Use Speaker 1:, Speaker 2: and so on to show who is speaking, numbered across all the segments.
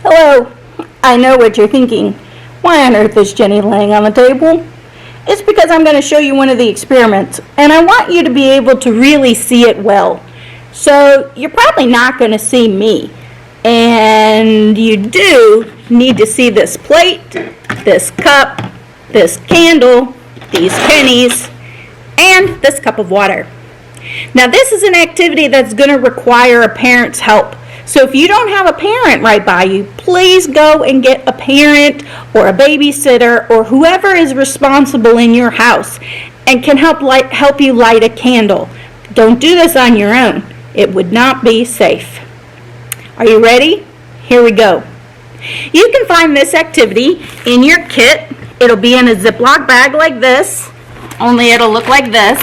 Speaker 1: Hello, I know what you're thinking. Why on earth is Jenny laying on the table? It's because I'm going to show you one of the experiments, and I want you to be able to really see it well. So you're probably not going to see me, and you do need to see this plate, this cup, this candle, these pennies, and this cup of water. Now this is an activity that's going to require a parent's help. So if you don't have a parent right by you, please go and get a parent or a babysitter or whoever is responsible in your house and can help you light a candle. Don't do this on your own. It would not be safe. Are you ready? Here we go. You can find this activity in your kit. It'll be in a Ziploc bag like this, only it'll look like this.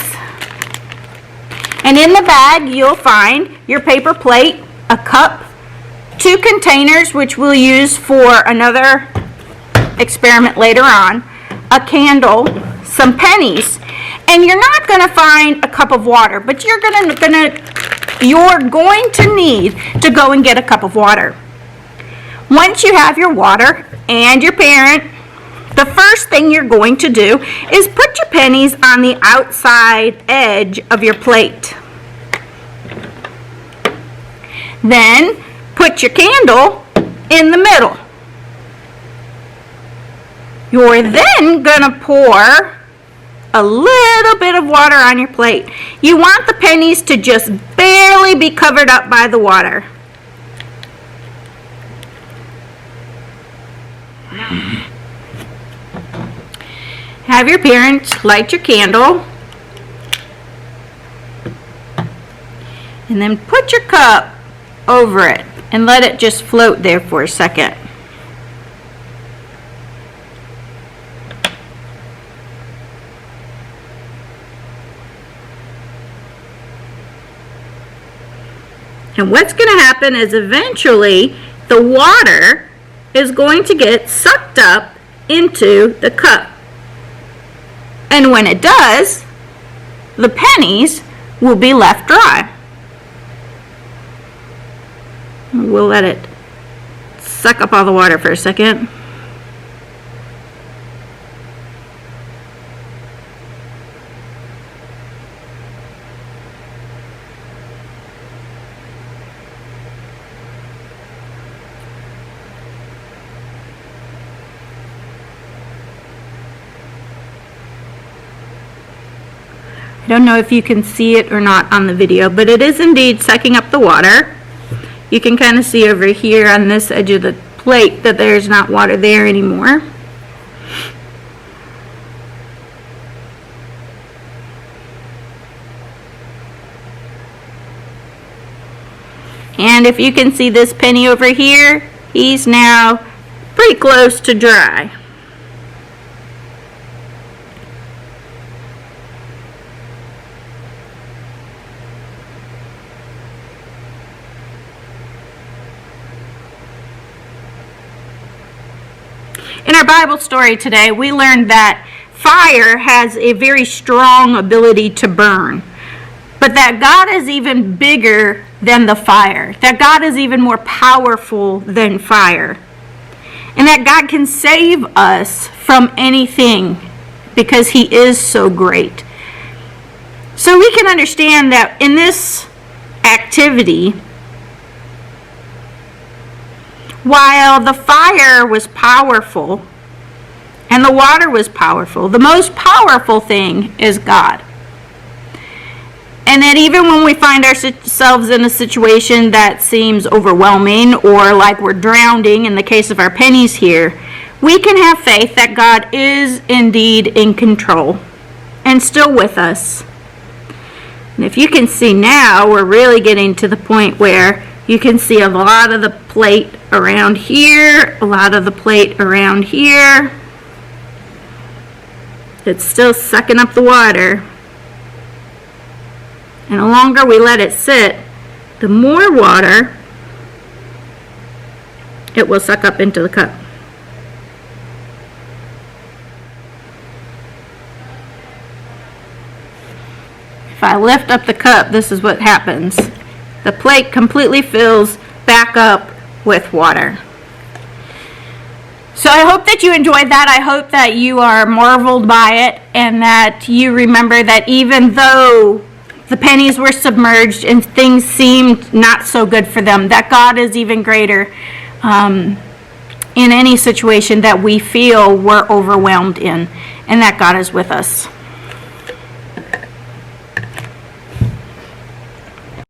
Speaker 1: And in the bag you'll find your paper plate, a cup, 2 containers which we'll use for another experiment later on, a candle, some pennies, and you're not going to find a cup of water, but you're going to need to go and get a cup of water. Once you have your water and your parent, the first thing you're going to do is put your pennies on the outside edge of your plate. Then put your candle in the middle. You're then going to pour a little bit of water on your plate. You want the pennies to just barely be covered up by the water. Have your parents light your candle. And then put your cup over it and let it just float there for a second. And what's going to happen is eventually the water is going to get sucked up into the cup. And when it does, the pennies will be left dry. We'll let it suck up all the water for a second. I don't know if you can see it or not on the video, but it is indeed sucking up the water. You can kind of see over here on this edge of the plate that there's not water there anymore. And if you can see this penny over here, he's now pretty close to dry. In our Bible story today, we learned that fire has a very strong ability to burn, but that God is even bigger than the fire, that God is even more powerful than fire, and that God can save us from anything because He is so great. So we can understand that in this activity, while the fire was powerful and the water was powerful, the most powerful thing is God. And that even when we find ourselves in a situation that seems overwhelming or like we're drowning, in the case of our pennies here, we can have faith that God is indeed in control and still with us. And if you can see now, we're really getting to the point where you can see a lot of the plate around here, a lot of the plate around here. It's still sucking up the water. And the longer we let it sit, the more water it will suck up into the cup. If I lift up the cup, this is what happens. The plate completely fills back up with water. So I hope that you enjoyed that. I hope that you are marveled by it, and that you remember that even though the pennies were submerged and things seemed not so good for them, that God is even greater in any situation that we feel we're overwhelmed in, and that God is with us.